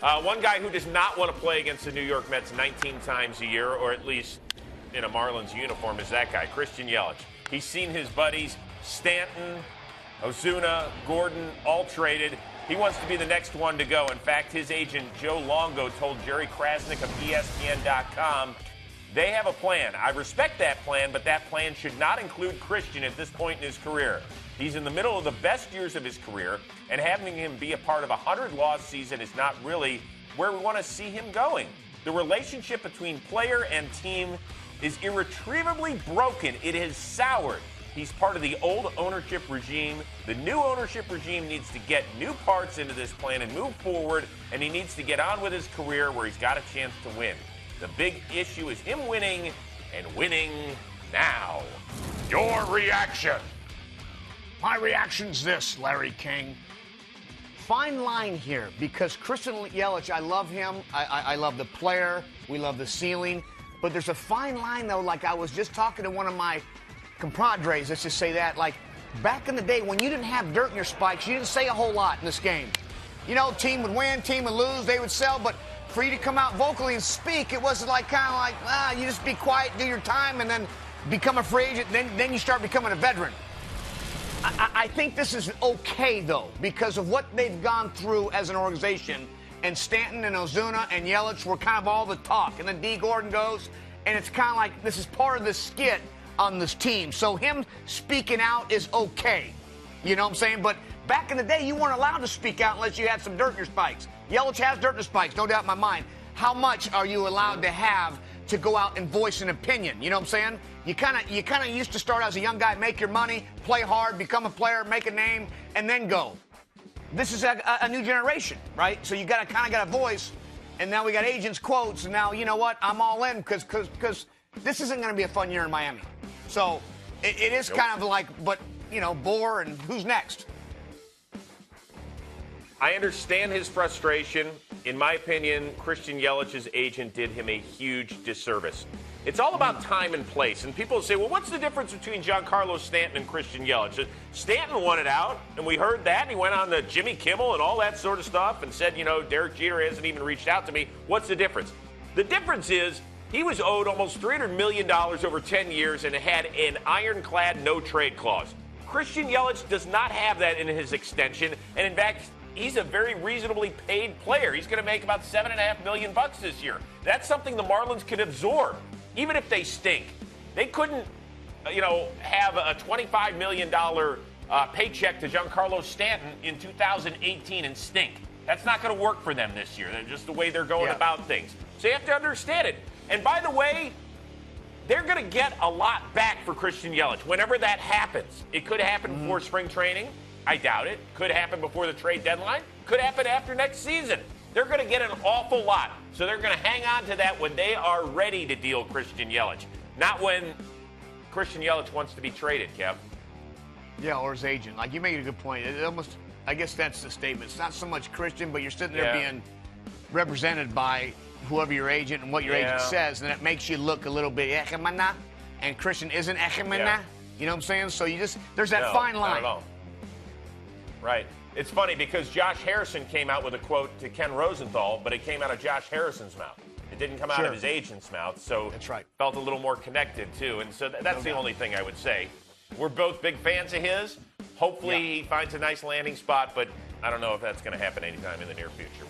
One guy who does not want to play against the New York Mets 19 times a year, or at least in a Marlins uniform, is that guy, Christian Yelich. He's seen his buddies Stanton, Ozuna, Gordon, all traded. He wants to be the next one to go. In fact, his agent, Joe Longo, told Jerry Krasnick of ESPN.com, they have a plan. I respect that plan, but that plan should not include Christian at this point in his career. He's in the middle of the best years of his career, and having him be a part of a 100-loss season is not really where we want to see him going. The relationship between player and team is irretrievably broken. It has soured. He's part of the old ownership regime. The new ownership regime needs to get new parts into this plan and move forward, and he needs to get on with his career where he's got a chance to win. The big issue is him winning, and winning now. Your reaction. My reaction's this, Larry King. Fine line here, because Christian Yelich, I love him. I love the player. We love the ceiling. But there's a fine line, though, like I was just talking to one of my compadres, let's just say that. Like, back in the day, when you didn't have dirt in your spikes, you didn't say a whole lot in this game. You know, team would win, team would lose, they would sell, but for you to come out vocally and speak, it wasn't like kind of like, you just be quiet, do your time, and then become a free agent, then you start becoming a veteran. I think this is okay, though, because of what they've gone through as an organization. And Stanton and Ozuna and Yelich were kind of all the talk. And then D. Gordon goes, and it's kind of like this is part of the skit on this team. So him speaking out is okay. You know what I'm saying? But back in the day, you weren't allowed to speak out unless you had some dirt in your spikes. Yelich has dirt in his spikes, no doubt in my mind. How much are you allowed to have to go out and voice an opinion? You know what I'm saying? You kind of used to start as a young guy, make your money, play hard, become a player, make a name, and then go. This is a new generation, right? So you kind of got a voice, and now we got agents' quotes, and now, you know what? I'm all in because this isn't going to be a fun year in Miami. So it is kind of like, but, you know, bore, and who's next? I understand his frustration. In my opinion, Christian Yelich's agent did him a huge disservice. It's all about time and place. And people say, well, what's the difference between Giancarlo Stanton and Christian Yelich? Stanton won it out, and we heard that. And he went on to Jimmy Kimmel and all that sort of stuff and said, you know, Derek Jeter hasn't even reached out to me. What's the difference? The difference is he was owed almost $300 million over 10 years and had an ironclad no-trade clause. Christian Yelich does not have that in his extension. And, in fact, he's a very reasonably paid player. He's going to make about $7.5 million this year. That's something the Marlins can absorb. Even if they stink, they couldn't, have a $25 million paycheck to Giancarlo Stanton in 2018 and stink. That's not going to work for them this year. That's just the way they're going about things. So you have to understand it. And by the way, they're going to get a lot back for Christian Yelich whenever that happens. It could happen before spring training. I doubt it. Could happen before the trade deadline. Could happen after next season. They're going to get an awful lot. So they're going to hang on to that when they are ready to deal Christian Yelich. Not when Christian Yelich wants to be traded, Kev. Yeah, or his agent. Like, you make a good point. It almost, I guess that's the statement. It's not so much Christian, but you're sitting there being represented by whoever your agent and what your agent says, and it makes you look a little bit echemana, and Christian isn't echemana. Yeah. You know what I'm saying? So there's that fine line. Not at all. Right. It's funny because Josh Harrison came out with a quote to Ken Rosenthal, but it came out of Josh Harrison's mouth. It didn't come out of his agent's mouth, so that's right. Felt a little more connected, too. And so that's the only thing I would say. We're both big fans of his. Hopefully he finds a nice landing spot, but I don't know if that's going to happen anytime in the near future.